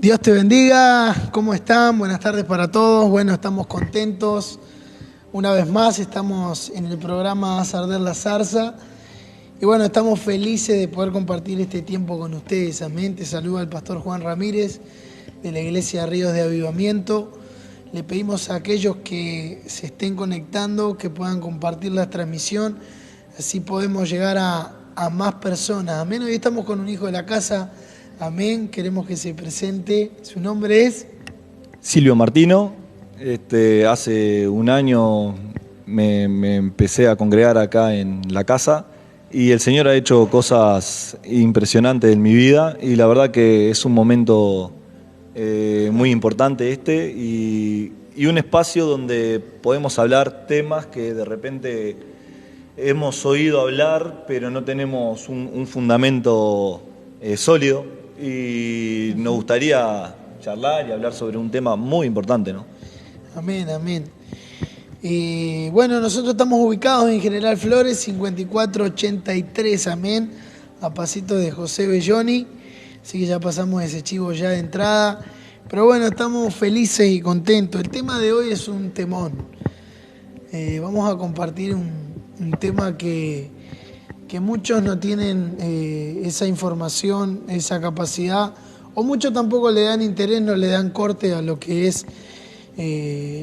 Dios te bendiga, ¿cómo están? Buenas tardes para todos. Bueno, estamos contentos. Una vez más estamos en el programa Haz Arder la Zarza. Y bueno, estamos felices de poder compartir este tiempo con ustedes. Amén. Te saluda el pastor Juan Ramírez de la Iglesia Ríos de Avivamiento. Le pedimos a aquellos que se estén conectando que puedan compartir la transmisión. Así podemos llegar a más personas. Amén. Hoy estamos con un hijo de la casa. Amén, queremos que se presente. Su nombre es Silvio Martino. Hace un año me empecé a congregar acá en la casa y el Señor ha hecho cosas impresionantes en mi vida y la verdad que es un momento muy importante y un espacio donde podemos hablar temas que de repente hemos oído hablar pero no tenemos un fundamento sólido. Y nos gustaría charlar y hablar sobre un tema muy importante, ¿no? Amén, amén. Y bueno, nosotros estamos ubicados en General Flores, 5483, amén, a pasito de José Belloni, así que ya pasamos ese chivo ya de entrada, pero bueno, estamos felices y contentos. El tema de hoy es un temón. Vamos a compartir un tema que muchos no tienen esa información, esa capacidad, o muchos tampoco le dan interés, no le dan corte a lo que es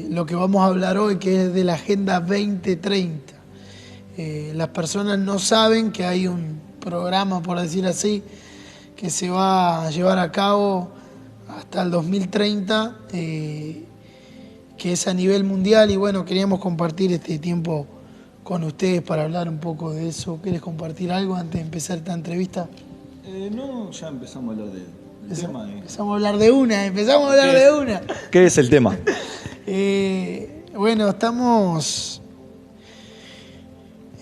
lo que vamos a hablar hoy, que es de la Agenda 2030. Las personas no saben que hay un programa, por decir así, que se va a llevar a cabo hasta el 2030, que es a nivel mundial, y bueno, queríamos compartir este tiempo con ustedes para hablar un poco de eso. ¿Quieres compartir algo antes de empezar esta entrevista? No, ya empezamos a hablar del tema. Empezamos a hablar de una. ¿Qué es el tema? Bueno, estamos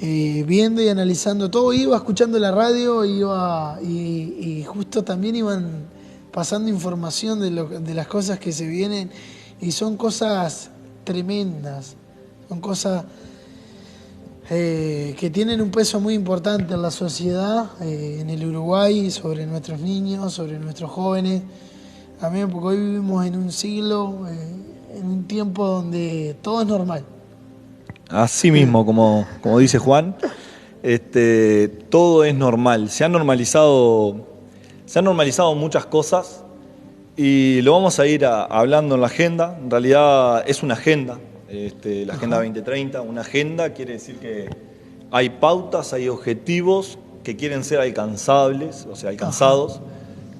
viendo y analizando todo. Iba escuchando la radio y justo también iban pasando información de las cosas que se vienen y son cosas tremendas, son cosas que tienen un peso muy importante en la sociedad, en el Uruguay, sobre nuestros niños, sobre nuestros jóvenes. Amén, porque hoy vivimos en un siglo, en un tiempo donde todo es normal. Así mismo, como dice Juan, todo es normal. Se han normalizado muchas cosas y lo vamos a ir hablando en la agenda. En realidad es una agenda. La Agenda 2030, una agenda quiere decir que hay pautas, hay objetivos que quieren ser alcanzables, o sea, alcanzados.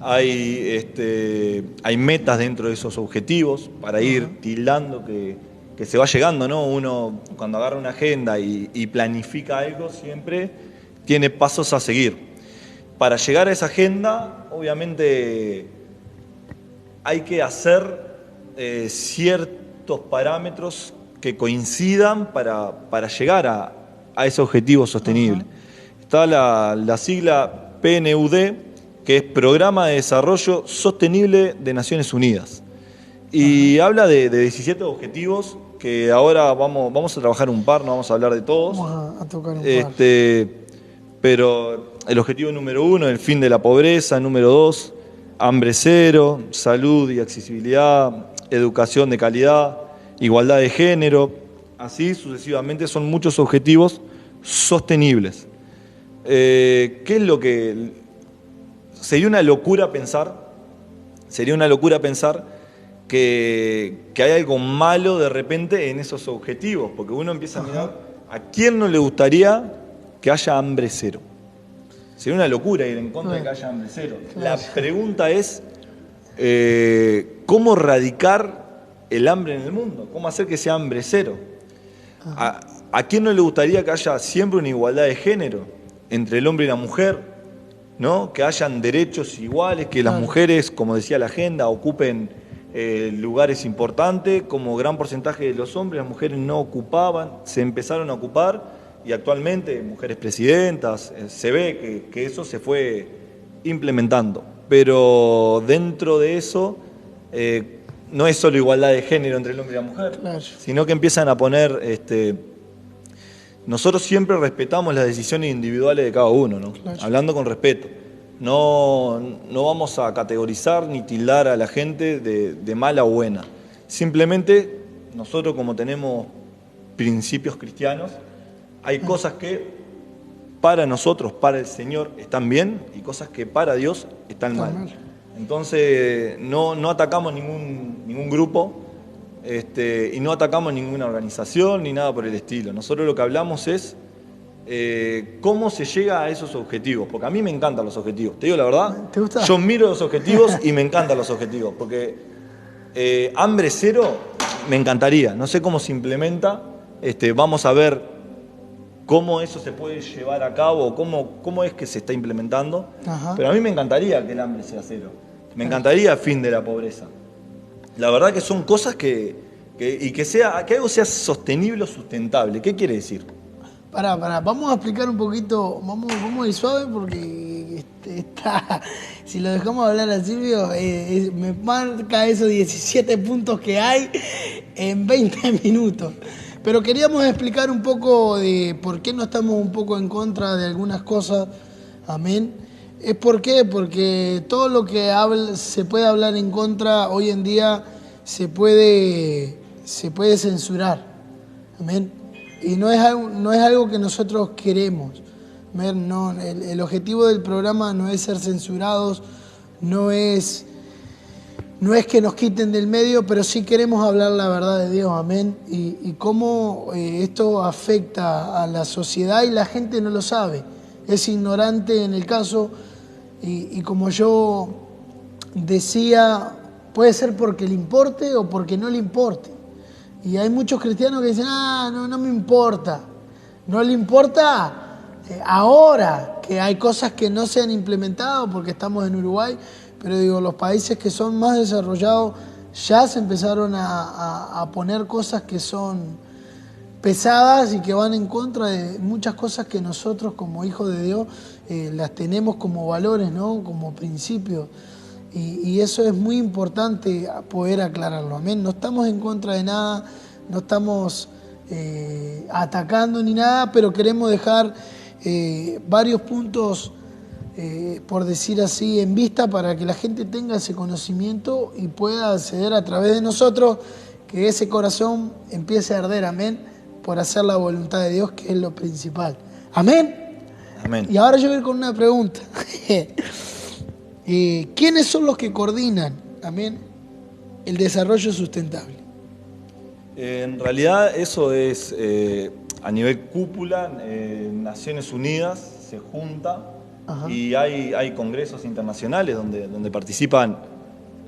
Hay metas dentro de esos objetivos para ir tildando que se va llegando, ¿no? Uno cuando agarra una agenda y planifica algo siempre tiene pasos a seguir. Para llegar a esa agenda, obviamente hay que hacer ciertos parámetros que coincidan para llegar a ese objetivo sostenible. Está la sigla PNUD, que es Programa de Desarrollo Sostenible de Naciones Unidas. Y habla de 17 objetivos que ahora vamos a trabajar un par, no vamos a hablar de todos. Vamos a tocar un par. Pero el objetivo número 1, el fin de la pobreza. Número 2, hambre cero, salud y accesibilidad, educación de calidad, igualdad de género, así sucesivamente. Son muchos objetivos sostenibles. ¿Qué es lo que...? Sería una locura pensar que hay algo malo de repente en esos objetivos, porque uno empieza a mirar, ¿a quién no le gustaría que haya hambre cero? Sería una locura ir en contra de que haya hambre cero. La pregunta es, ¿cómo erradicar el hambre en el mundo? ¿Cómo hacer que sea hambre cero? ¿A quién no le gustaría que haya siempre una igualdad de género entre el hombre y la mujer, ¿no? Que hayan derechos iguales, que las mujeres, como decía la agenda, ocupen lugares importantes, como gran porcentaje de los hombres, las mujeres no ocupaban, se empezaron a ocupar y actualmente mujeres presidentas, se ve que eso se fue implementando. Pero dentro de eso no es solo igualdad de género entre el hombre y la mujer, sino que empiezan a poner... nosotros siempre respetamos las decisiones individuales de cada uno, ¿no? Hablando con respeto. No vamos a categorizar ni tildar a la gente de mala o buena. Simplemente nosotros, como tenemos principios cristianos, hay cosas que para nosotros, para el Señor, están bien y cosas que para Dios están mal. Entonces no atacamos ningún grupo y no atacamos ninguna organización ni nada por el estilo. Nosotros lo que hablamos es cómo se llega a esos objetivos, porque a mí me encantan los objetivos, te digo la verdad. ¿Te gusta? Yo miro los objetivos y me encantan los objetivos, porque hambre cero me encantaría, no sé cómo se implementa, vamos a ver cómo eso se puede llevar a cabo, cómo es que se está implementando. Ajá. Pero a mí me encantaría que el hambre sea cero, me encantaría el fin de la pobreza. La verdad que son cosas que algo sea sostenible o sustentable. ¿Qué quiere decir? Pará, vamos a explicar un poquito, vamos a ir suave porque si lo dejamos hablar a Silvio, me marca esos 17 puntos que hay en 20 minutos. Pero queríamos explicar un poco de por qué no estamos un poco en contra de algunas cosas, amén. ¿Por qué? Porque todo lo que se puede hablar en contra, hoy en día se puede censurar, amén. Y no es algo que nosotros queremos. No, el objetivo del programa no es ser censurados, no es que nos quiten del medio, pero sí queremos hablar la verdad de Dios, amén. Y cómo esto afecta a la sociedad y la gente no lo sabe. Es ignorante en el caso y como yo decía, puede ser porque le importe o porque no le importe. Y hay muchos cristianos que dicen, no me importa. No le importa ahora que hay cosas que no se han implementado porque estamos en Uruguay, pero digo, los países que son más desarrollados ya se empezaron a poner cosas que son pesadas y que van en contra de muchas cosas que nosotros como hijos de Dios las tenemos como valores, ¿no? Como principios. Y eso es muy importante poder aclararlo, amén. No estamos en contra de nada, no estamos atacando ni nada, pero queremos dejar varios puntos, por decir así, en vista para que la gente tenga ese conocimiento y pueda acceder a través de nosotros, que ese corazón empiece a arder, amén, por hacer la voluntad de Dios, que es lo principal. Amén. Amén. Y ahora yo voy con una pregunta. ¿Quiénes son los que coordinan, amén, el desarrollo sustentable? En realidad eso es a nivel cúpula, Naciones Unidas se junta. Ajá. Y hay congresos internacionales donde participan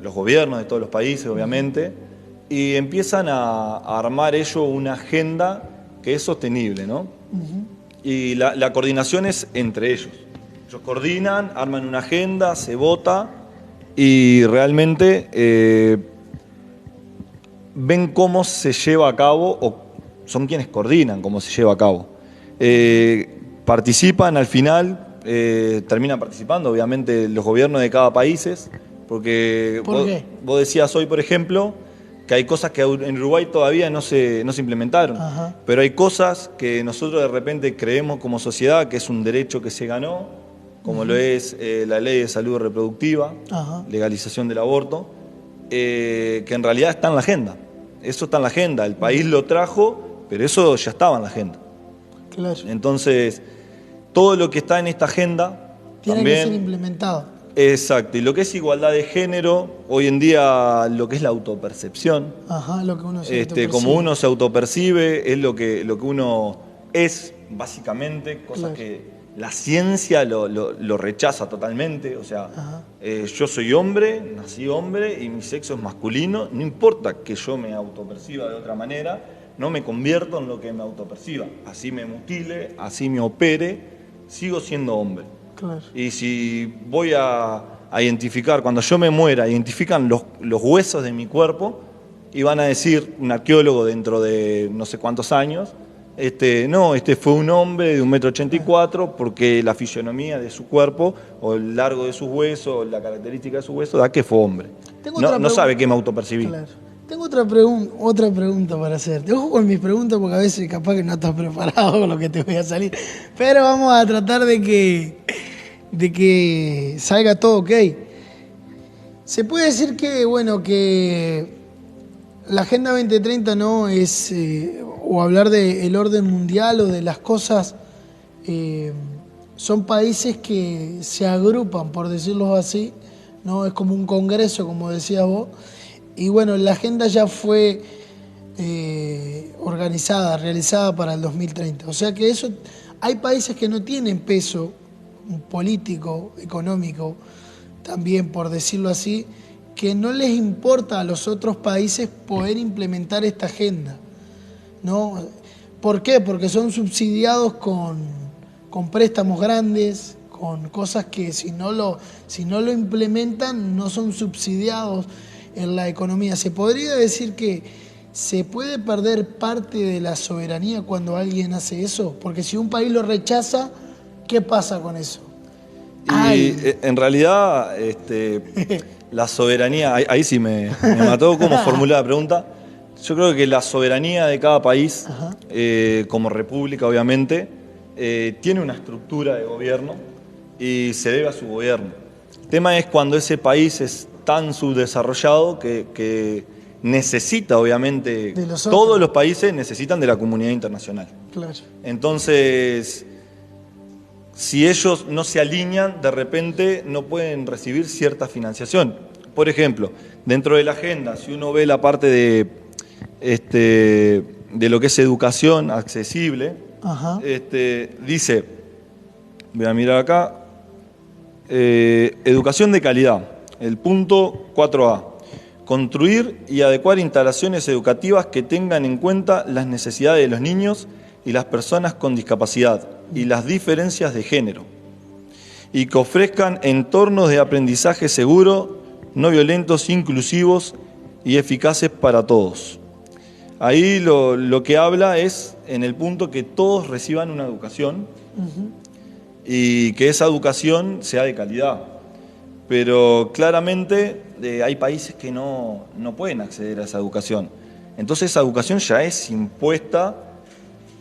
los gobiernos de todos los países, obviamente, y empiezan a armar ellos una agenda que es sostenible, ¿no? Y la coordinación es entre ellos. Ellos coordinan, arman una agenda, se vota y realmente ven cómo se lleva a cabo, o son quienes coordinan cómo se lleva a cabo. Participan al final, terminan participando obviamente los gobiernos de cada país, porque vos decías hoy, por ejemplo, que hay cosas que en Uruguay todavía no se implementaron. Ajá. Pero hay cosas que nosotros de repente creemos como sociedad que es un derecho que se ganó, como lo es la ley de salud reproductiva, ajá, legalización del aborto, que en realidad está en la agenda. Eso está en la agenda, el país lo trajo, pero eso ya estaba en la agenda. Claro. Entonces, todo lo que está en esta agenda tiene que ser implementado. Exacto, y lo que es igualdad de género, hoy en día lo que es la autopercepción. Ajá, lo que uno se autopercibe. Como uno se autopercibe, es lo que uno es, básicamente, cosas claro, que la ciencia lo rechaza totalmente. O sea, yo soy hombre, nací hombre y mi sexo es masculino, no importa que yo me autoperciba de otra manera, no me convierto en lo que me autoperciba. Así me mutile, así me opere, sigo siendo hombre. Claro. Y si voy a identificar, cuando yo me muera, identifican los huesos de mi cuerpo y van a decir, un arqueólogo dentro de no sé cuántos años, este fue un hombre de 1,84 m porque la fisionomía de su cuerpo o el largo de sus huesos o la característica de sus huesos da que fue hombre. No sabe que me autopercibí. Claro. Tengo otra pregunta para hacerte. Ojo con mis preguntas porque a veces capaz que no estás preparado con lo que te voy a salir. Pero vamos a tratar de de que salga todo ok. Se puede decir que, bueno, que la Agenda 2030 no es, o hablar del orden mundial o de las cosas, son países que se agrupan, por decirlo así, ¿no? Es como un congreso, como decías vos, y bueno, la agenda ya fue organizada, realizada para el 2030. O sea que eso, hay países que no tienen peso político, económico, también por decirlo así, que no les importa a los otros países poder implementar esta agenda, ¿no? ¿Por qué? Porque son subsidiados con préstamos grandes, con cosas que si no lo implementan no son subsidiados en la economía. Se podría decir que se puede perder parte de la soberanía cuando alguien hace eso, porque si un país lo rechaza, ¿qué pasa con eso? Y en realidad, la soberanía, ahí sí me mató cómo formular la pregunta. Yo creo que la soberanía de cada país, como república obviamente, tiene una estructura de gobierno y se debe a su gobierno. El tema es cuando ese país es tan subdesarrollado que necesita, obviamente, todos los países necesitan de la comunidad internacional. Claro. Entonces, si ellos no se alinean, de repente no pueden recibir cierta financiación. Por ejemplo, dentro de la agenda, si uno ve la parte de lo que es educación accesible, dice, voy a mirar acá, educación de calidad, el punto 4A, construir y adecuar instalaciones educativas que tengan en cuenta las necesidades de los niños y las personas con discapacidad y las diferencias de género, y que ofrezcan entornos de aprendizaje seguro, no violentos, inclusivos y eficaces para todos. Ahí lo que habla es en el punto que todos reciban una educación y que esa educación sea de calidad. Pero claramente hay países que no pueden acceder a esa educación. Entonces esa educación ya es impuesta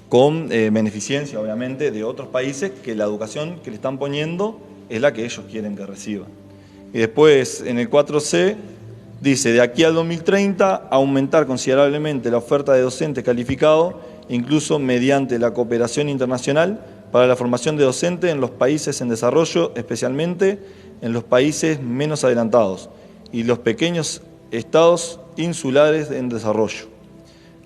con beneficencia, obviamente, de otros países que la educación que le están poniendo es la que ellos quieren que reciban. Y después, en el 4C, dice, de aquí al 2030, aumentar considerablemente la oferta de docentes calificados, incluso mediante la cooperación internacional para la formación de docentes en los países en desarrollo, especialmente en los países menos adelantados y los pequeños estados insulares en desarrollo.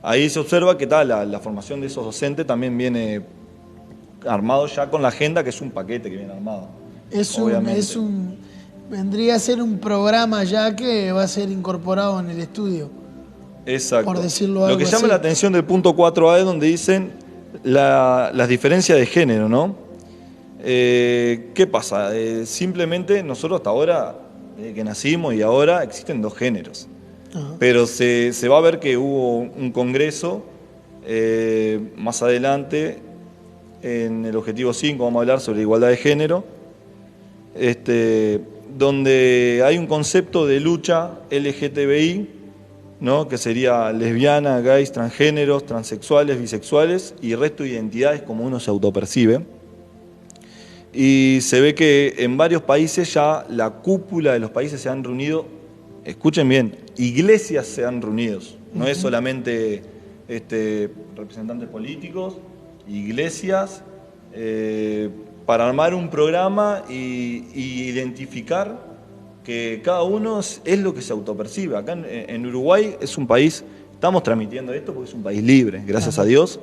Ahí se observa que la formación de esos docentes también viene armado ya con la agenda, que es un paquete que viene armado. Vendría a ser un programa ya que va a ser incorporado en el estudio. Exacto. Por decirlo algo Lo que llama así. la atención del punto 4A es donde dicen las diferencias de género, ¿no? ¿Qué pasa? Simplemente nosotros hasta ahora, desde que nacimos y ahora, existen dos géneros. Pero se va a ver que hubo un congreso más adelante, en el objetivo 5, vamos a hablar sobre igualdad de género, donde hay un concepto de lucha LGTBI, ¿no? Que sería lesbianas, gays, transgéneros, transexuales, bisexuales y resto de identidades como uno se autopercibe. Y se ve que en varios países ya la cúpula de los países se han reunido, escuchen bien, iglesias se han reunido, no es solamente representantes políticos, iglesias, para armar un programa y identificar que cada uno es lo que se autopercibe. Acá en Uruguay es un país, estamos transmitiendo esto porque es un país libre, gracias a Dios.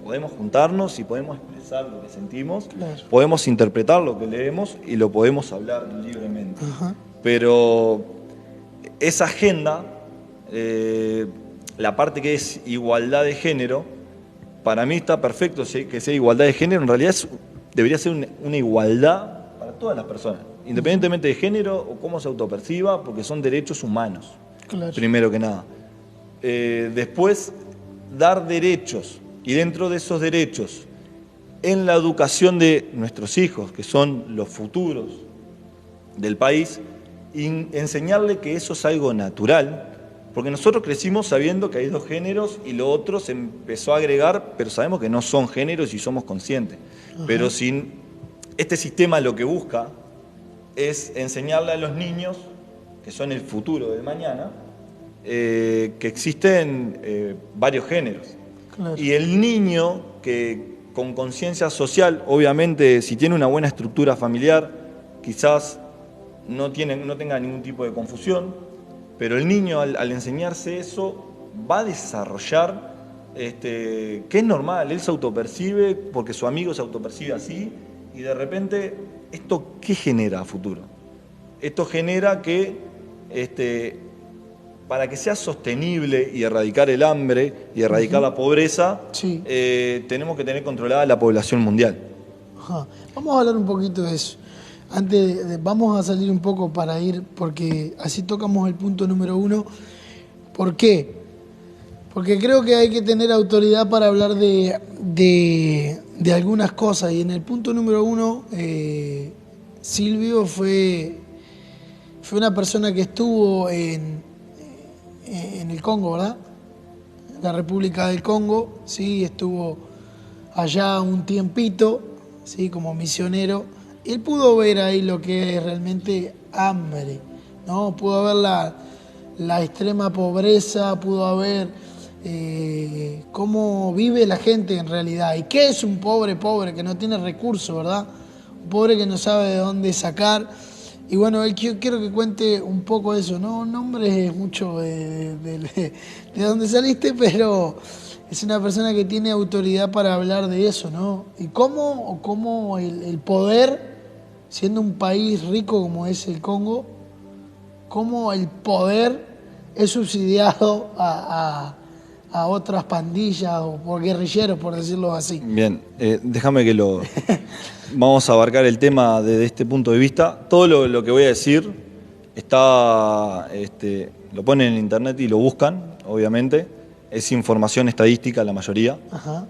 Podemos juntarnos y podemos expresar lo que sentimos, podemos interpretar lo que leemos y lo podemos hablar libremente. Pero esa agenda, la parte que es igualdad de género, para mí está perfecto que sea igualdad de género. En realidad debería ser una igualdad para todas las personas, independientemente de género o cómo se autoperciba, porque son derechos humanos, primero que nada. Después, dar derechos, y dentro de esos derechos, en la educación de nuestros hijos, que son los futuros del país, enseñarle que eso es algo natural, porque nosotros crecimos sabiendo que hay dos géneros y lo otro se empezó a agregar, pero sabemos que no son géneros y somos conscientes. Pero si este sistema lo que busca es enseñarle a los niños, que son el futuro del mañana, que existen varios géneros. Claro. Y el niño que con conciencia social, obviamente si tiene una buena estructura familiar, quizás no tenga ningún tipo de confusión, pero el niño al enseñarse eso va a desarrollar que es normal, él se autopercibe porque su amigo se autopercibe así, y de repente, ¿esto qué genera a futuro? Esto genera que para que sea sostenible y erradicar el hambre y erradicar la pobreza, sí, tenemos que tener controlada la población mundial. Ajá. Vamos a hablar un poquito de eso. Vamos a salir un poco para ir, porque así tocamos el punto número 1. ¿Por qué? Porque creo que hay que tener autoridad para hablar de algunas cosas. Y en el punto número 1, Silvio fue una persona que estuvo en el Congo, ¿verdad? La República del Congo, sí, estuvo allá un tiempito, sí, como misionero. Él pudo ver ahí lo que es realmente hambre, ¿no? Pudo ver la extrema pobreza, pudo ver cómo vive la gente en realidad. ¿Y qué es un pobre que no tiene recursos, verdad? Un pobre que no sabe de dónde sacar. Y bueno, yo quiero que cuente un poco de eso. No nombres mucho de dónde saliste, pero es una persona que tiene autoridad para hablar de eso, ¿no? Y cómo el poder, siendo un país rico como es el Congo, cómo el poder es subsidiado a otras pandillas o por guerrilleros, por decirlo así. Bien, déjame que vamos a abarcar el tema desde este punto de vista. Todo lo que voy a decir está, lo ponen en internet y lo buscan, obviamente. Es información estadística la mayoría. Ajá.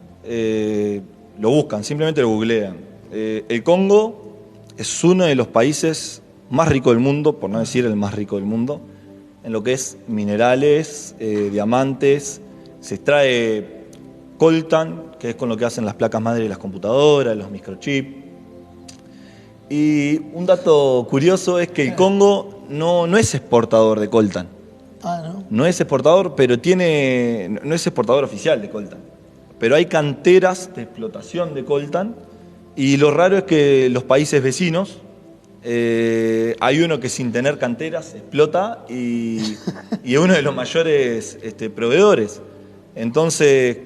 Lo buscan, simplemente lo googlean. El Congo es uno de los países más ricos del mundo, por no decir el más rico del mundo, en lo que es minerales, diamantes. Se extrae coltan, que es con lo que hacen las placas madre de las computadoras, los microchips. Y un dato curioso es que el Congo no es exportador de coltan. ¿No? No es exportador, pero no es exportador oficial de coltan. Pero hay canteras de explotación de coltan, y lo raro es que los países vecinos, hay uno que sin tener canteras explota y es uno de los mayores proveedores. Entonces,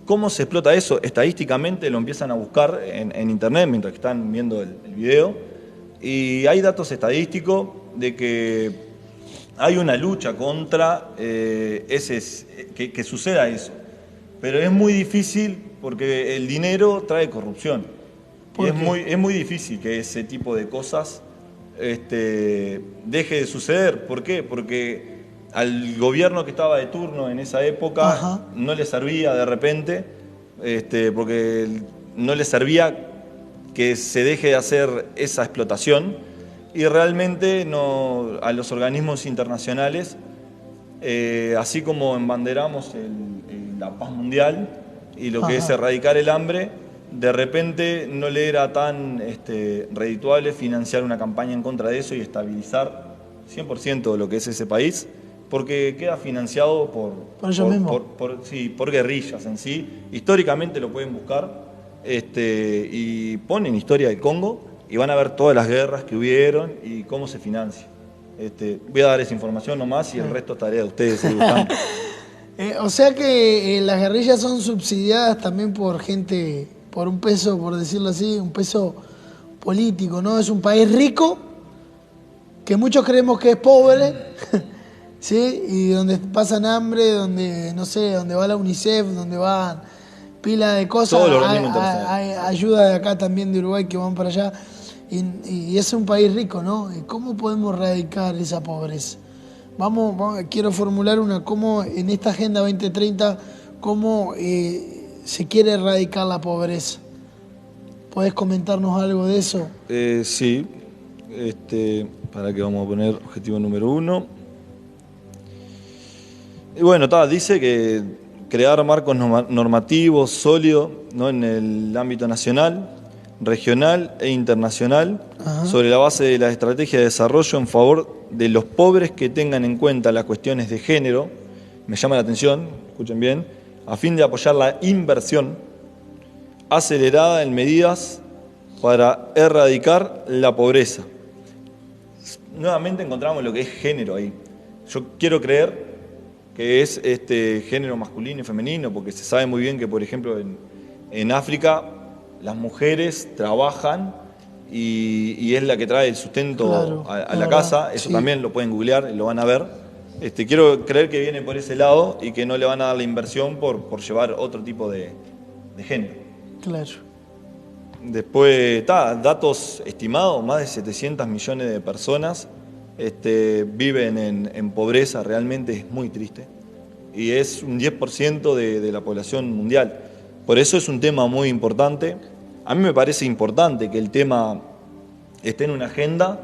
¿cómo se explota eso? Estadísticamente lo empiezan a buscar en internet mientras están viendo el video, y hay datos estadísticos de que hay una lucha contra que suceda eso. Pero es muy difícil porque el dinero trae corrupción. Y es muy difícil que ese tipo de cosas deje de suceder. ¿Por qué? Porque al gobierno que estaba de turno en esa época, ajá, no le servía de repente, porque no le servía que se deje de hacer esa explotación, y realmente a los organismos internacionales, así como embanderamos la paz mundial y lo que es erradicar el hambre, de repente no le era tan redituable financiar una campaña en contra de eso y estabilizar 100% lo que es ese país, porque queda financiado por guerrillas en sí. Históricamente lo pueden buscar, y ponen historia del Congo y van a ver todas las guerras que hubieron y cómo se financia. Voy a dar esa información nomás y el resto es tarea de ustedes seguir buscando. O sea que las guerrillas son subsidiadas también por gente, por un peso, por decirlo así, un peso político, ¿no? Es un país rico, que muchos creemos que es pobre, ¿sí? Y donde pasan hambre, donde, no sé, donde va la UNICEF, donde van pila de cosas. Hay ayuda de acá también de Uruguay que van para allá. Y es un país rico, ¿no? ¿Cómo podemos erradicar esa pobreza? Quiero formular cómo en esta Agenda 2030, cómo se quiere erradicar la pobreza. ¿Podés comentarnos algo de eso? Sí. Para que vamos a poner objetivo número 1. Y bueno, dice que crear marcos normativos sólidos, ¿no?, en el ámbito nacional, regional e internacional, Ajá. sobre la base de la estrategia de desarrollo en favor de los pobres que tengan en cuenta las cuestiones de género. Me llama la atención, escuchen bien, a fin de apoyar la inversión acelerada en medidas para erradicar la pobreza. Nuevamente encontramos lo que es género ahí. Yo quiero creer que es género masculino y femenino, porque se sabe muy bien que, por ejemplo, en África las mujeres trabajan y es la que trae el sustento Claro, a la casa. Eso sí. también lo pueden googlear y lo van a ver. Quiero creer que viene por ese lado y que no le van a dar la inversión por llevar otro tipo de género. Claro. Después, datos estimados, más de 700 millones de personas viven en pobreza, realmente es muy triste. Y es un 10% de la población mundial. Por eso es un tema muy importante. A mí me parece importante que el tema esté en una agenda.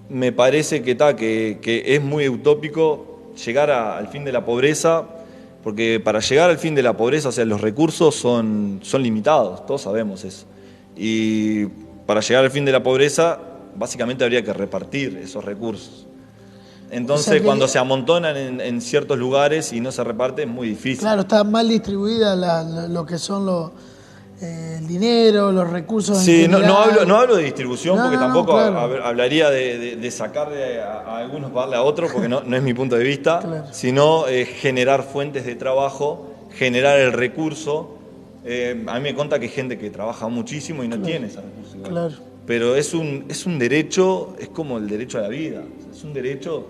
Me parece que es muy utópico llegar al fin de la pobreza, porque para llegar al fin de la pobreza, o sea, los recursos son limitados, todos sabemos eso. Y para llegar al fin de la pobreza, básicamente habría que repartir esos recursos. Entonces, O sea que cuando se amontonan en ciertos lugares y no se reparte, es muy difícil. Claro, está mal distribuida lo que son el dinero, los recursos. Sí, en no general. hablo de distribución, porque tampoco claro. hablaría de sacarle a algunos para darle a otros, porque no es mi punto de vista, Claro. sino generar fuentes de trabajo, generar el recurso. A mí me conta que hay gente que trabaja muchísimo y no tiene ese recurso igual. Claro. Pero es un derecho, es como el derecho a la vida, es un derecho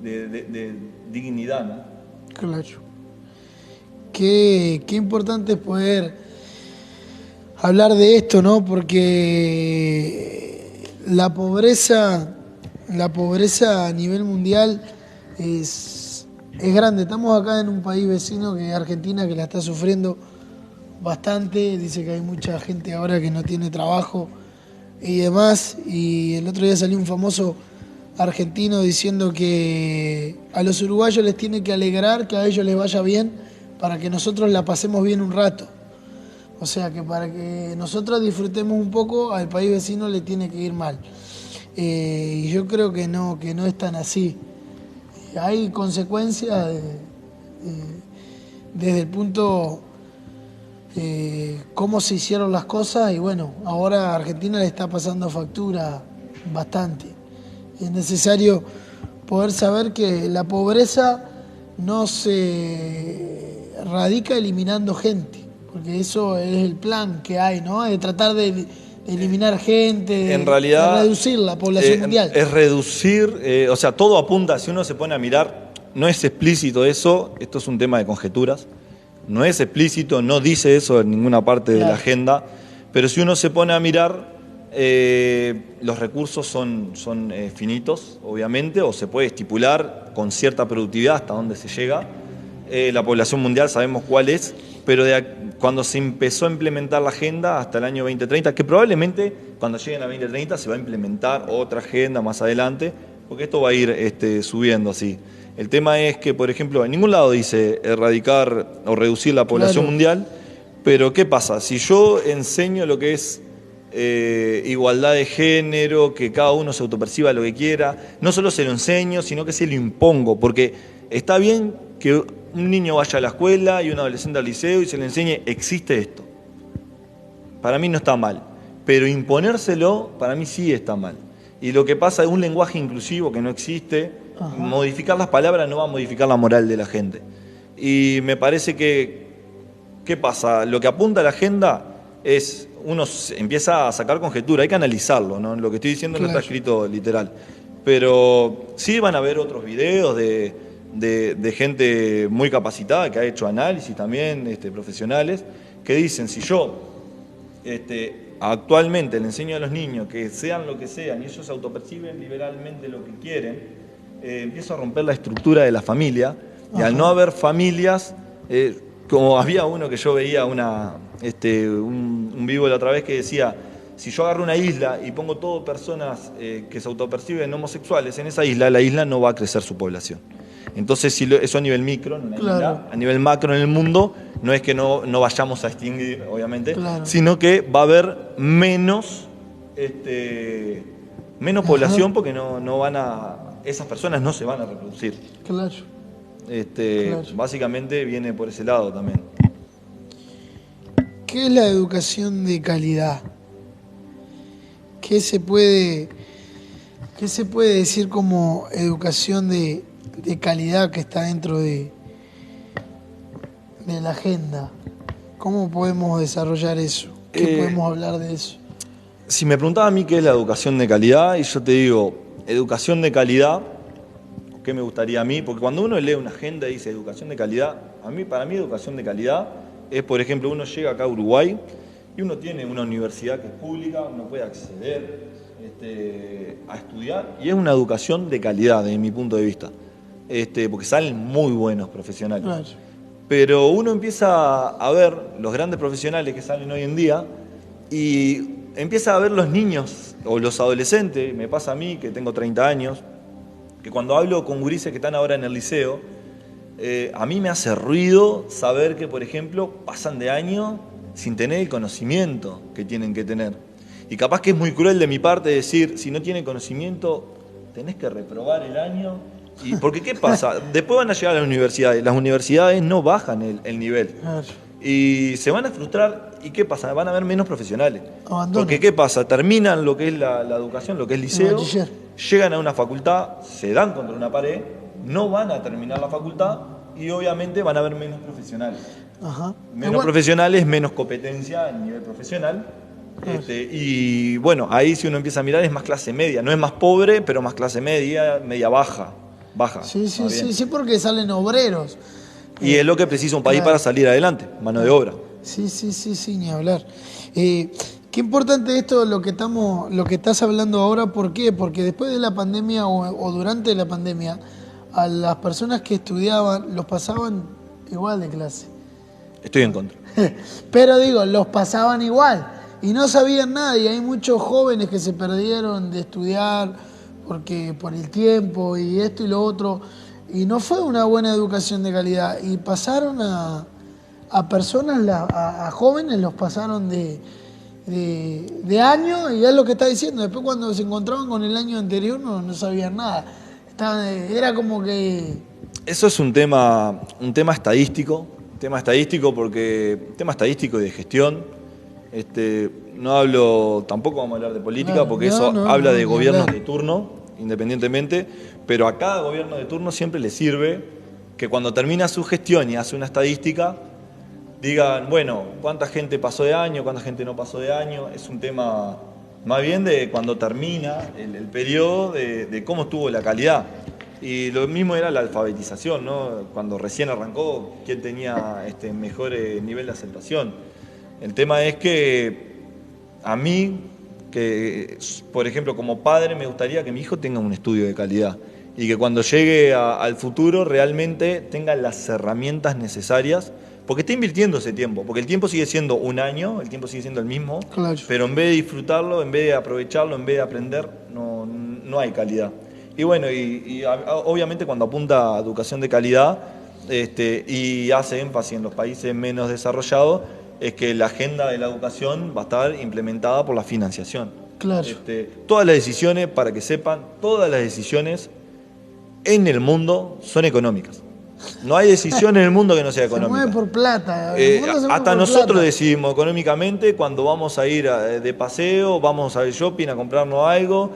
de dignidad, ¿no? Claro. Qué importante es poder hablar de esto, ¿no? Porque la pobreza a nivel mundial es grande. Estamos acá en un país vecino que es Argentina, que la está sufriendo bastante. Dice que hay mucha gente ahora que no tiene trabajo y demás. Y el otro día salió un famoso argentino diciendo que a los uruguayos les tiene que alegrar que a ellos les vaya bien para que nosotros la pasemos bien un rato. O sea que para que nosotros disfrutemos un poco, al país vecino le tiene que ir mal. Y yo creo que no es tan así. Hay consecuencias desde el punto cómo se hicieron las cosas, y bueno, ahora a Argentina le está pasando factura bastante. Y es necesario poder saber que la pobreza no se radica eliminando gente, porque eso es el plan que hay, ¿no? De tratar de eliminar gente, en realidad, de reducir la población mundial. Es reducir, o sea, todo apunta, si uno se pone a mirar, no es explícito eso, esto es un tema de conjeturas, no es explícito, no dice eso en ninguna parte de la agenda, pero si uno se pone a mirar, los recursos son finitos, obviamente, o se puede estipular con cierta productividad hasta dónde se llega. La población mundial sabemos cuál es, pero cuando se empezó a implementar la agenda hasta el año 2030, que probablemente cuando lleguen a 2030 se va a implementar otra agenda más adelante, porque esto va a ir subiendo así. El tema es que, por ejemplo, en ningún lado dice erradicar o reducir la población mundial, pero ¿qué pasa? Si yo enseño lo que es igualdad de género, que cada uno se autoperciba lo que quiera, no solo se lo enseño, sino que se lo impongo, porque está bien que un niño vaya a la escuela y un adolescente al liceo y se le enseñe, existe esto. Para mí no está mal, pero imponérselo para mí sí está mal. Y lo que pasa es un lenguaje inclusivo que no existe. Ajá. Modificar las palabras no va a modificar la moral de la gente. Y me parece que, ¿qué pasa? Lo que apunta a la agenda es, uno empieza a sacar conjetura, hay que analizarlo, ¿no? Lo que estoy diciendo no está escrito literal. Pero sí van a haber otros videos de gente muy capacitada que ha hecho análisis también, profesionales, que dicen, si yo actualmente le enseño a los niños que sean lo que sean y ellos autoperciben liberalmente lo que quieren, empiezo a romper la estructura de la familia. Y al no haber familias, como había uno que yo veía un vivo la otra vez que decía, si yo agarro una isla y pongo todo personas que se autoperciben homosexuales en esa isla, la isla no va a crecer su población. Entonces, si eso a nivel micro, en una isla, a nivel macro en el mundo, no es que no vayamos a extinguir, obviamente, Claro. sino que va a haber menos población porque esas personas no se van a reproducir. Claro. Claro. Básicamente viene por ese lado también. ¿Qué es la educación de calidad? ¿Qué se puede decir como educación de calidad que está dentro de la agenda? ¿Cómo podemos desarrollar eso? ¿Qué podemos hablar de eso? Si me preguntaba a mí qué es la educación de calidad, y yo te digo, educación de calidad, ¿qué me gustaría a mí? Porque cuando uno lee una agenda y dice educación de calidad, para mí educación de calidad es, por ejemplo, uno llega acá a Uruguay y uno tiene una universidad que es pública, uno puede acceder a estudiar, y es una educación de calidad desde mi punto de vista, porque salen muy buenos profesionales. Claro. Pero uno empieza a ver los grandes profesionales que salen hoy en día y empieza a ver los niños o los adolescentes. Me pasa a mí, que tengo 30 años, que cuando hablo con gurises que están ahora en el liceo, a mí me hace ruido saber que, por ejemplo, pasan de año sin tener el conocimiento que tienen que tener. Y capaz que es muy cruel de mi parte decir, si no tienen conocimiento, tenés que reprobar el año. Porque ¿qué pasa? Después van a llegar a las universidades. Las universidades no bajan el nivel. Claro. Y se van a frustrar. ¿Y qué pasa? Van a haber menos profesionales. Abandonan. Porque ¿qué pasa? Terminan lo que es la educación, lo que es liceo, bachiller. llegan a una facultad, se dan contra una pared, no van a terminar la facultad y obviamente van a haber menos profesionales. Ajá. Menos profesionales, menos competencia a nivel profesional. Y bueno, ahí si uno empieza a mirar es más clase media. No es más pobre, pero más clase media, media baja. Sí, porque salen obreros. Y es lo que precisa un país para salir adelante, mano de obra. Sí, ni hablar. Qué importante esto, lo que estás hablando ahora. ¿Por qué? Porque después de la pandemia o durante la pandemia, a las personas que estudiaban los pasaban igual de clase. Estoy en contra. Pero digo, los pasaban igual y no sabían nada, y hay muchos jóvenes que se perdieron de estudiar por el tiempo y esto y lo otro, y no fue una buena educación de calidad, y pasaron a personas, a jóvenes los pasaron de año, y es lo que está diciendo. Después cuando se encontraban con el año anterior no sabían nada. Era como que... Eso es un tema estadístico, tema estadístico y de gestión. No hablo, tampoco vamos a hablar de política, Claro, porque habla de gobiernos de turno, independientemente, pero a cada gobierno de turno siempre le sirve que cuando termina su gestión y hace una estadística, digan, bueno, cuánta gente pasó de año, cuánta gente no pasó de año. Es un tema más bien de cuando termina el periodo de cómo estuvo la calidad. Y lo mismo era la alfabetización, ¿no? Cuando recién arrancó, quién tenía mejor nivel de aceptación. El tema es que a mí, que por ejemplo como padre, me gustaría que mi hijo tenga un estudio de calidad y que cuando llegue al futuro realmente tenga las herramientas necesarias, porque está invirtiendo ese tiempo, porque el tiempo sigue siendo un año, el tiempo sigue siendo el mismo, Claro. pero en vez de disfrutarlo, en vez de aprovecharlo, en vez de aprender, no hay calidad. Y bueno, y obviamente cuando apunta a educación de calidad y hace énfasis en los países menos desarrollados, es que la agenda de la educación va a estar implementada por la financiación. Claro. Todas las decisiones, para que sepan, todas las decisiones en el mundo son económicas. No hay decisión en el mundo que no sea económica. Se mueve por plata. Hasta nosotros decidimos económicamente cuando vamos a ir de paseo, vamos a ir shopping, a comprarnos algo.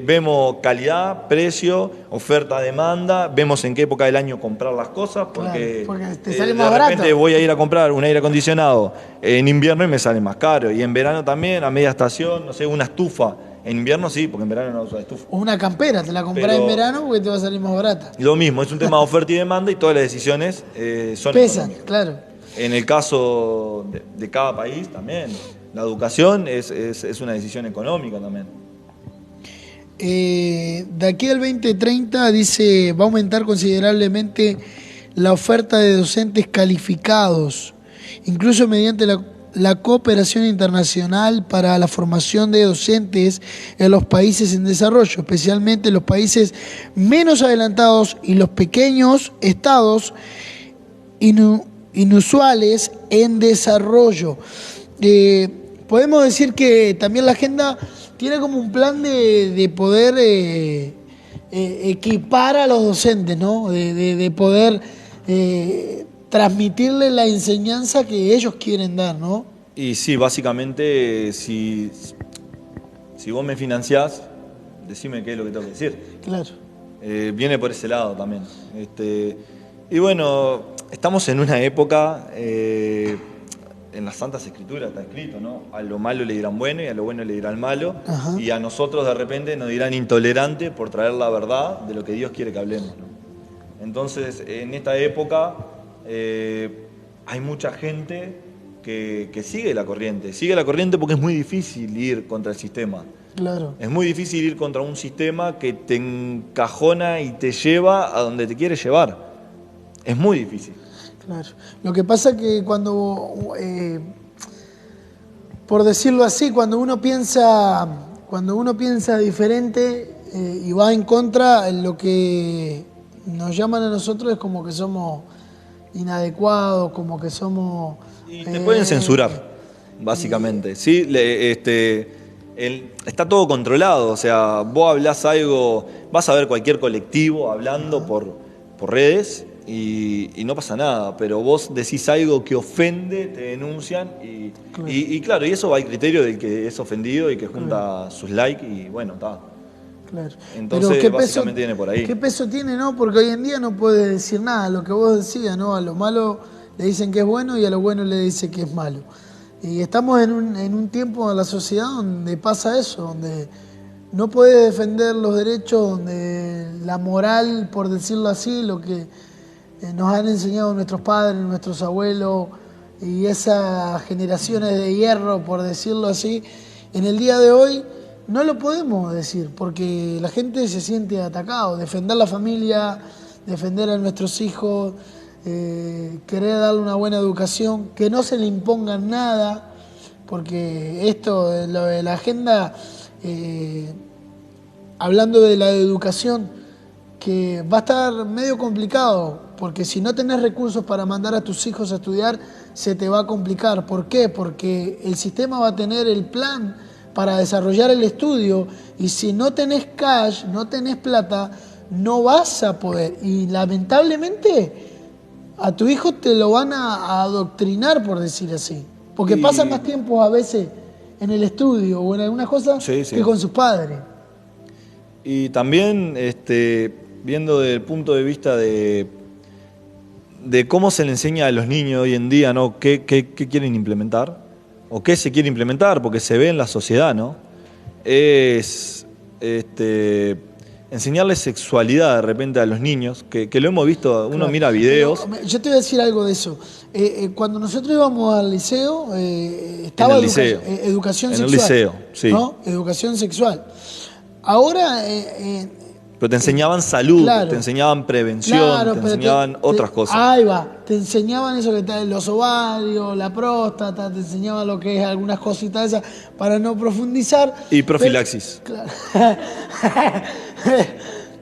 Vemos calidad, precio, oferta, demanda, vemos en qué época del año comprar las cosas, porque te sale más barato. De repente voy a ir a comprar un aire acondicionado en invierno y me sale más caro, y en verano también, a media estación, no sé, una estufa. En invierno sí, porque en verano no uso estufa. O una campera, te la comprás en verano porque te va a salir más barata. Lo mismo, es un tema de oferta y demanda, y todas las decisiones son pesan, económicas. Claro. En el caso de cada país también, la educación es una decisión económica también. De aquí al 2030 dice va a aumentar considerablemente la oferta de docentes calificados, incluso mediante la cooperación internacional para la formación de docentes en los países en desarrollo, especialmente en los países menos adelantados y los pequeños estados inusuales en desarrollo. Podemos decir que también la agenda tiene como un plan de poder equipar a los docentes, ¿no? De poder transmitirle la enseñanza que ellos quieren dar, ¿no? Y sí, básicamente, si vos me financiás, decime qué es lo que tengo que decir. Claro. Viene por ese lado también. Y bueno, estamos en una época, en las Santas Escrituras está escrito, ¿no? A lo malo le dirán bueno y a lo bueno le dirán malo. Ajá. Y a nosotros de repente nos dirán intolerante por traer la verdad de lo que Dios quiere que hablemos, ¿no? Entonces, en esta época hay mucha gente que sigue la corriente. Sigue la corriente porque es muy difícil ir contra el sistema. Claro. Es muy difícil ir contra un sistema que te encajona y te lleva a donde te quiere llevar. Es muy difícil. Claro. Lo que pasa que cuando, por decirlo así, cuando uno piensa diferente y va en contra, lo que nos llaman a nosotros es como que somos inadecuados, como que somos... Y te pueden censurar, básicamente. ¿Sí? Está todo controlado, o sea, vos hablás algo, vas a ver cualquier colectivo hablando por redes y no pasa nada, pero vos decís algo que ofende, te denuncian y claro, y eso va al criterio del que es ofendido y que junta sus likes y bueno, está. Claro. Entonces, pero básicamente viene por ahí. ¿Qué peso tiene, no? Porque hoy en día no puedes decir nada, lo que vos decías, ¿no? A lo malo le dicen que es bueno y a lo bueno le dicen que es malo. Y estamos en un tiempo en la sociedad donde pasa eso, donde no puedes defender los derechos, donde la moral, por decirlo así, lo que nos han enseñado nuestros padres, nuestros abuelos y esas generaciones de hierro, por decirlo así, en el día de hoy no lo podemos decir porque la gente se siente atacado. Defender la familia, defender a nuestros hijos, querer darle una buena educación, que no se le imponga nada, porque esto, lo de la agenda, hablando de la educación, que va a estar medio complicado, porque si no tenés recursos para mandar a tus hijos a estudiar, se te va a complicar. ¿Por qué? Porque el sistema va a tener el plan para desarrollar el estudio y si no tenés cash, no tenés plata, no vas a poder. Y lamentablemente a tu hijo te lo van a adoctrinar, por decir así. Porque pasan más tiempo a veces en el estudio o en algunas cosas que con sus padres. Y también viendo desde el punto de vista de cómo se le enseña a los niños hoy en día, ¿no? ¿Qué quieren implementar? O qué se quiere implementar, porque se ve en la sociedad, ¿no? Es enseñarles sexualidad de repente a los niños, que lo hemos visto, uno mira videos. Pero yo te voy a decir algo de eso. Cuando nosotros íbamos al liceo, estaba en el liceo. Educación en sexual. En el liceo, sí. ¿No? Educación sexual. Ahora... pero te enseñaban salud, claro, te enseñaban prevención, claro, te enseñaban otras cosas. Ahí va, te enseñaban eso que está en los ovarios, la próstata, te enseñaban lo que es algunas cositas esas para no profundizar. Y profilaxis. Claro.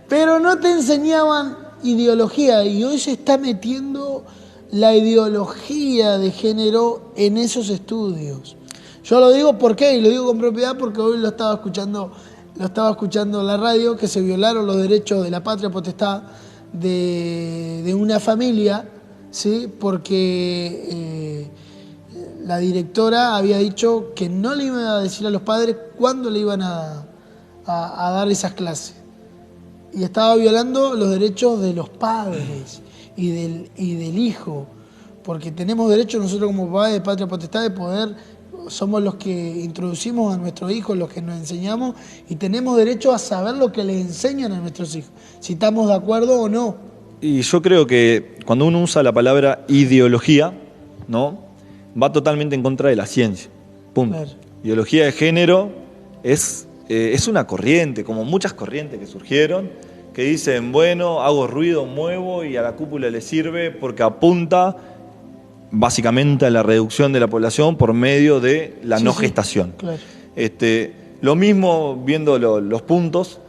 Pero no te enseñaban ideología y hoy se está metiendo la ideología de género en esos estudios. Yo lo digo ¿por qué? Y lo digo con propiedad porque hoy lo estaba escuchando en la radio, que se violaron los derechos de la patria potestad de una familia, ¿sí? Porque la directora había dicho que no le iban a decir a los padres cuándo le iban a dar esas clases. Y estaba violando los derechos de los padres y del hijo, porque tenemos derecho nosotros como padres de patria potestad de poder... Somos los que introducimos a nuestros hijos, los que nos enseñamos y tenemos derecho a saber lo que les enseñan a nuestros hijos, si estamos de acuerdo o no. Y yo creo que cuando uno usa la palabra ideología, ¿no? Va totalmente en contra de la ciencia. Punto. Claro. Ideología de género es una corriente, como muchas corrientes que surgieron, que dicen, bueno, hago ruido, muevo y a la cúpula le sirve porque apunta... básicamente a la reducción de la población por medio de la no gestación. Claro. Lo mismo viendo los puntos,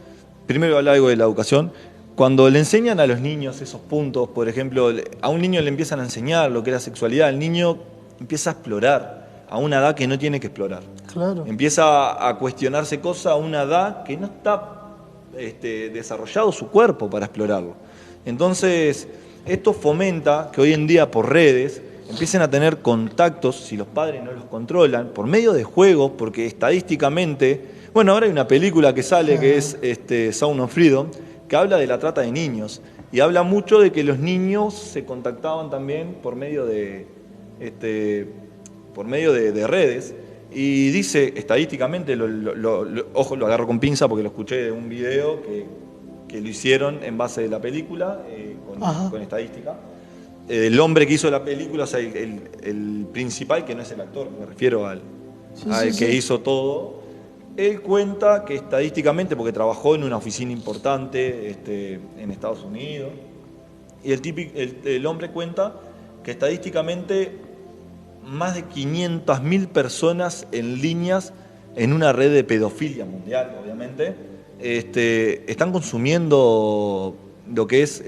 primero hablar algo de la educación, Cuando le enseñan a los niños esos puntos, por ejemplo, a un niño le empiezan a enseñar lo que es la sexualidad, el niño empieza a explorar a una edad que no tiene que explorar. Claro. Empieza a cuestionarse cosas a una edad que no está desarrollado su cuerpo para explorarlo. Entonces, esto fomenta que hoy en día por redes empiecen a tener contactos, si los padres no los controlan, por medio de juegos, porque estadísticamente, bueno, ahora hay una película que sale que es Sound of Freedom, que habla de la trata de niños y habla mucho de que los niños se contactaban también por medio de redes y dice estadísticamente, ojo, lo agarro con pinza porque lo escuché de un video que lo hicieron en base de la película con estadística. El hombre que hizo la película, o sea, el principal, que no es el actor, me refiero al que hizo todo. Él cuenta que estadísticamente, porque trabajó en una oficina importante en Estados Unidos, y el hombre cuenta que estadísticamente más de 500.000 personas en líneas en una red de pedofilia mundial, obviamente, están consumiendo lo que es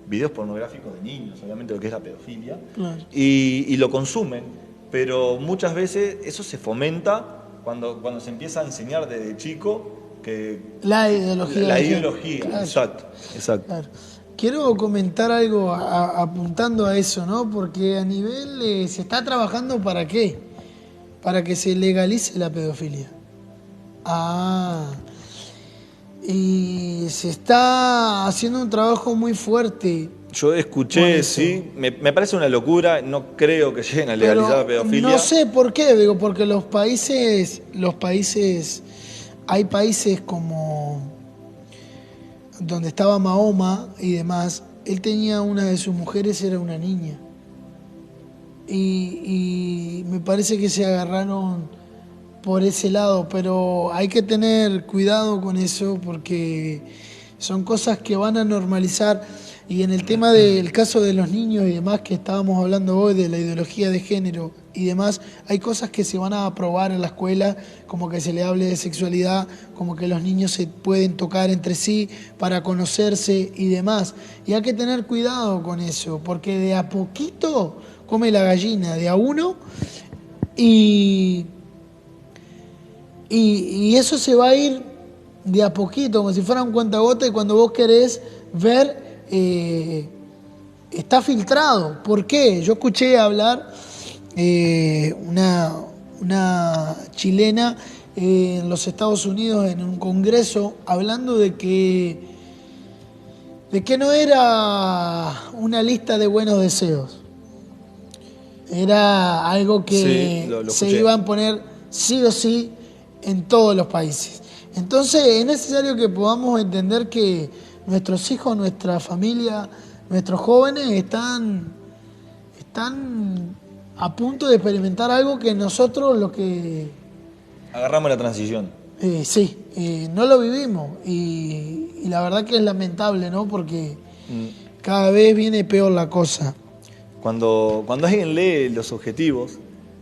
videos pornográficos de niños, obviamente lo que es la pedofilia, claro. y lo consumen, pero muchas veces eso se fomenta cuando se empieza a enseñar desde chico que la ideología. La ideología, claro. Exacto. Claro. Quiero comentar algo apuntando a eso, ¿no? Porque a nivel se está trabajando ¿para qué? Para que se legalice la pedofilia. Y se está haciendo un trabajo muy fuerte. Yo escuché, sí, me parece una locura, no creo que lleguen a legalizar la pedofilia. No sé por qué, digo, porque hay países como donde estaba Mahoma y demás, él tenía una de sus mujeres, era una niña. Y me parece que se agarraron por ese lado, pero hay que tener cuidado con eso porque son cosas que van a normalizar. Y en el tema del caso de los niños y demás que estábamos hablando hoy, de la ideología de género y demás, hay cosas que se van a aprobar en la escuela, como que se le hable de sexualidad, como que los niños se pueden tocar entre sí para conocerse y demás. Y hay que tener cuidado con eso, porque de a poquito come la gallina, de a uno, y eso se va a ir de a poquito, como si fuera un cuentagotas, y cuando vos querés ver, está filtrado. ¿Por qué? Yo escuché hablar una chilena en los Estados Unidos en un congreso hablando de que no era una lista de buenos deseos, era algo que se iban a poner sí o sí en todos los países. Entonces es necesario que podamos entender que nuestros hijos, nuestra familia, nuestros jóvenes están a punto de experimentar algo que nosotros lo que... Agarramos la transición. No lo vivimos y la verdad que es lamentable, ¿no? Porque cada vez viene peor la cosa. Cuando alguien lee los objetivos,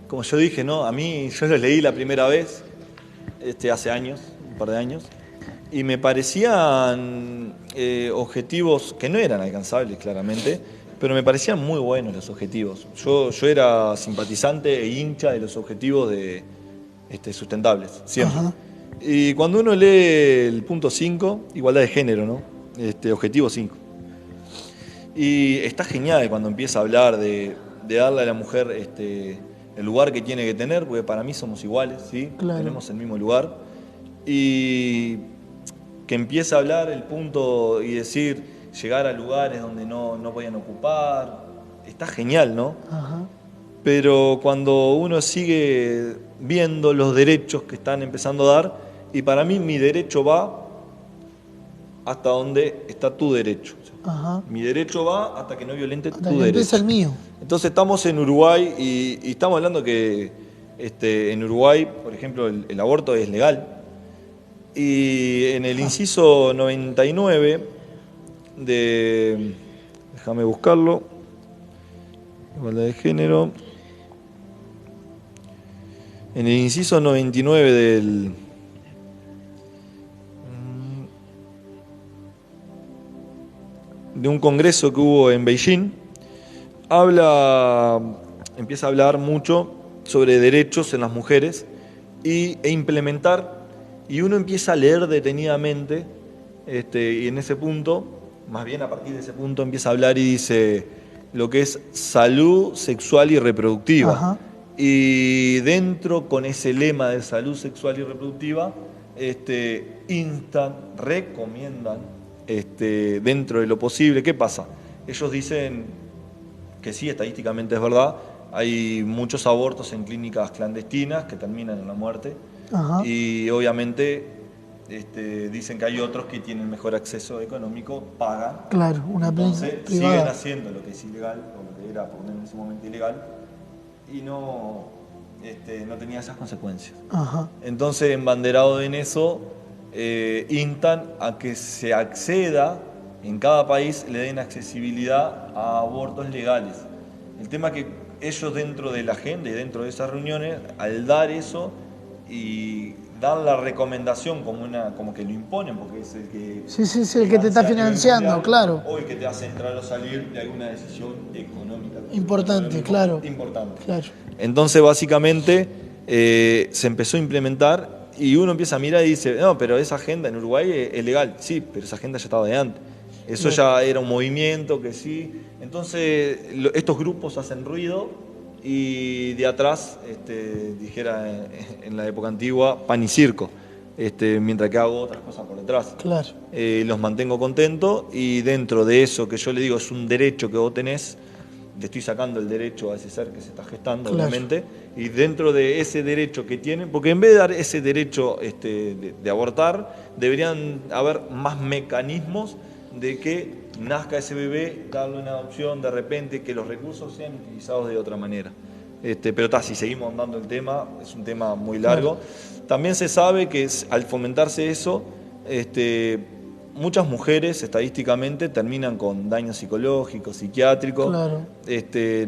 como yo dije, ¿no? A mí, yo los leí la primera vez hace años, un par de años, y me parecían objetivos que no eran alcanzables, claramente, pero me parecían muy buenos los objetivos. Yo era simpatizante e hincha de los objetivos sustentables, siempre. Ajá. Y cuando uno lee el punto 5, igualdad de género, ¿no? Objetivo 5. Y está genial cuando empieza a hablar de darle a la mujer el lugar que tiene que tener, porque para mí somos iguales, ¿sí? Claro. Tenemos el mismo lugar. Y que empieza a hablar el punto y decir, llegar a lugares donde no podían ocupar, está genial, ¿no? Ajá. Pero cuando uno sigue viendo los derechos que están empezando a dar, y para mí mi derecho va hasta donde está tu derecho. Ajá. Mi derecho va hasta que no violente tu derecho. Empieza el mío. Entonces estamos en Uruguay y estamos hablando que en Uruguay, por ejemplo, el aborto es legal. Y en el inciso 99 déjame buscarlo, igualdad de género, en el inciso 99 de un congreso que hubo en Beijing, empieza a hablar mucho sobre derechos en las mujeres e implementar, y uno empieza a leer detenidamente, y en ese punto, más bien a partir de ese punto, empieza a hablar y dice lo que es salud sexual y reproductiva. Ajá. Y dentro, con ese lema de salud sexual y reproductiva, instan, recomiendan, dentro de lo posible. ¿Qué pasa? Ellos dicen que sí, estadísticamente es verdad, hay muchos abortos en clínicas clandestinas que terminan en la muerte. Ajá. Y obviamente dicen que hay otros que tienen mejor acceso económico, pagan. Claro, una Entonces privada. siguen haciendo lo que es ilegal, o lo que era por lo menos en ese momento ilegal, y no tenía esas consecuencias. Ajá. Entonces, embanderado en eso, instan a que se acceda, en cada país le den accesibilidad a abortos legales. El tema es que ellos, dentro de la agenda y dentro de esas reuniones, al dar eso y dar la recomendación como que lo imponen, porque es el que... Sí, el que te está financiando, mundial, claro. O el que te hace entrar o salir de alguna decisión económica. Importante, claro. Importante. Claro. Entonces, básicamente, se empezó a implementar y uno empieza a mirar y dice, no, pero esa agenda en Uruguay es legal. Sí, pero esa agenda ya estaba de antes. Eso ya era un movimiento que sí. Entonces, estos grupos hacen ruido y de atrás, dijera en la época antigua, pan y circo. Mientras que hago otras cosas por detrás. Claro. Los mantengo contentos y dentro de eso que yo le digo es un derecho que vos tenés, le estoy sacando el derecho a ese ser que se está gestando, claro, obviamente, y dentro de ese derecho que tienen, porque en vez de dar ese derecho de abortar, deberían haber más mecanismos de que nazca ese bebé, darle una adopción de repente, que los recursos sean utilizados de otra manera. Pero si seguimos andando el tema, es un tema muy largo. Claro. También se sabe que al fomentarse eso, muchas mujeres estadísticamente terminan con daños psicológicos, psiquiátricos. Claro.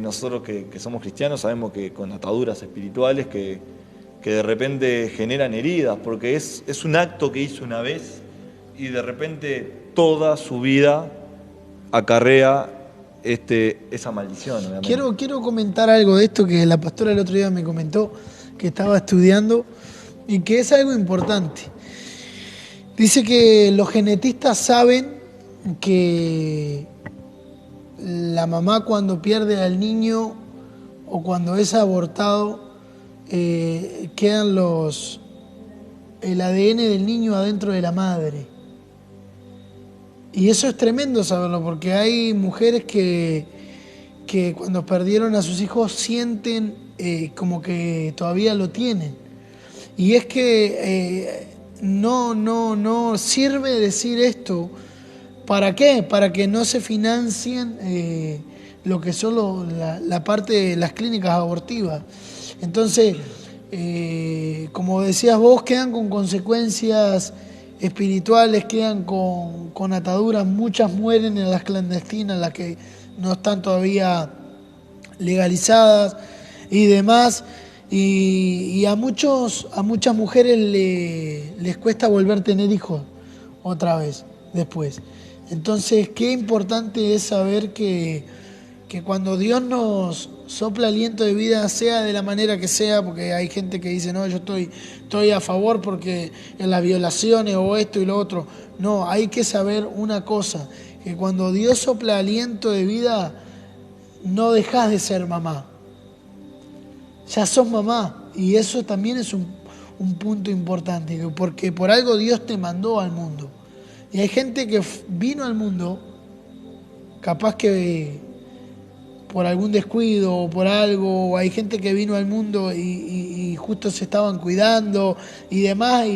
Nosotros que somos cristianos sabemos que con ataduras espirituales que de repente generan heridas, porque es un acto que hizo una vez y de repente toda su vida acarrea esa maldición. Quiero comentar algo de esto que la pastora el otro día me comentó, que estaba estudiando y que es algo importante. Dice que los genetistas saben que la mamá, cuando pierde al niño o cuando es abortado, quedan el ADN del niño adentro de la madre. Y eso es tremendo saberlo, porque hay mujeres que cuando perdieron a sus hijos sienten como que todavía lo tienen. Y es que no sirve decir esto. ¿Para qué? Para que no se financien lo que son la parte de las clínicas abortivas. Entonces, como decías vos, quedan con consecuencias espirituales, quedan con ataduras. Muchas mueren en las clandestinas, las que no están todavía legalizadas y demás. Y a muchas mujeres les cuesta volver a tener hijos otra vez después. Entonces, qué importante es saber que cuando Dios nos sopla aliento de vida, sea de la manera que sea, porque hay gente que dice, no, yo estoy a favor porque en las violaciones o esto y lo otro. No, hay que saber una cosa, que cuando Dios sopla aliento de vida, no dejás de ser mamá. Ya sos mamá, y eso también es un punto importante, porque por algo Dios te mandó al mundo. Y hay gente que vino al mundo, capaz que por algún descuido o por algo, hay gente que vino al mundo y justo se estaban cuidando y demás.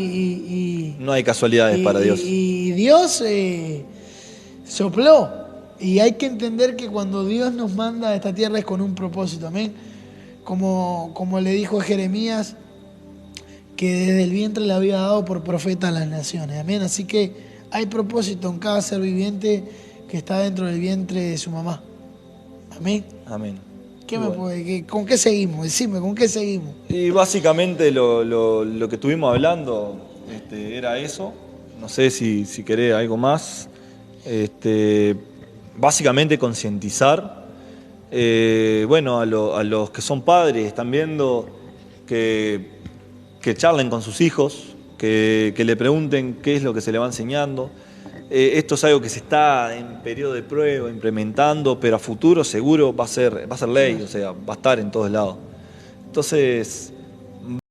No hay casualidades para Dios. Y Dios sopló. Y hay que entender que cuando Dios nos manda a esta tierra es con un propósito, amén. Como le dijo a Jeremías, que desde el vientre le había dado por profeta a las naciones, amén. Así que hay propósito en cada ser viviente que está dentro del vientre de su mamá. Amén. Amén. ¿Con qué seguimos? Decime, ¿con qué seguimos? Y básicamente lo que estuvimos hablando era eso. No sé si querés algo más. básicamente concientizar, bueno, a los que son padres, están viendo que charlen con sus hijos, que le pregunten qué es lo que se le va enseñando. Esto es algo que se está en periodo de prueba, implementando, pero a futuro seguro va a ser ley, o sea, va a estar en todos lados. Entonces,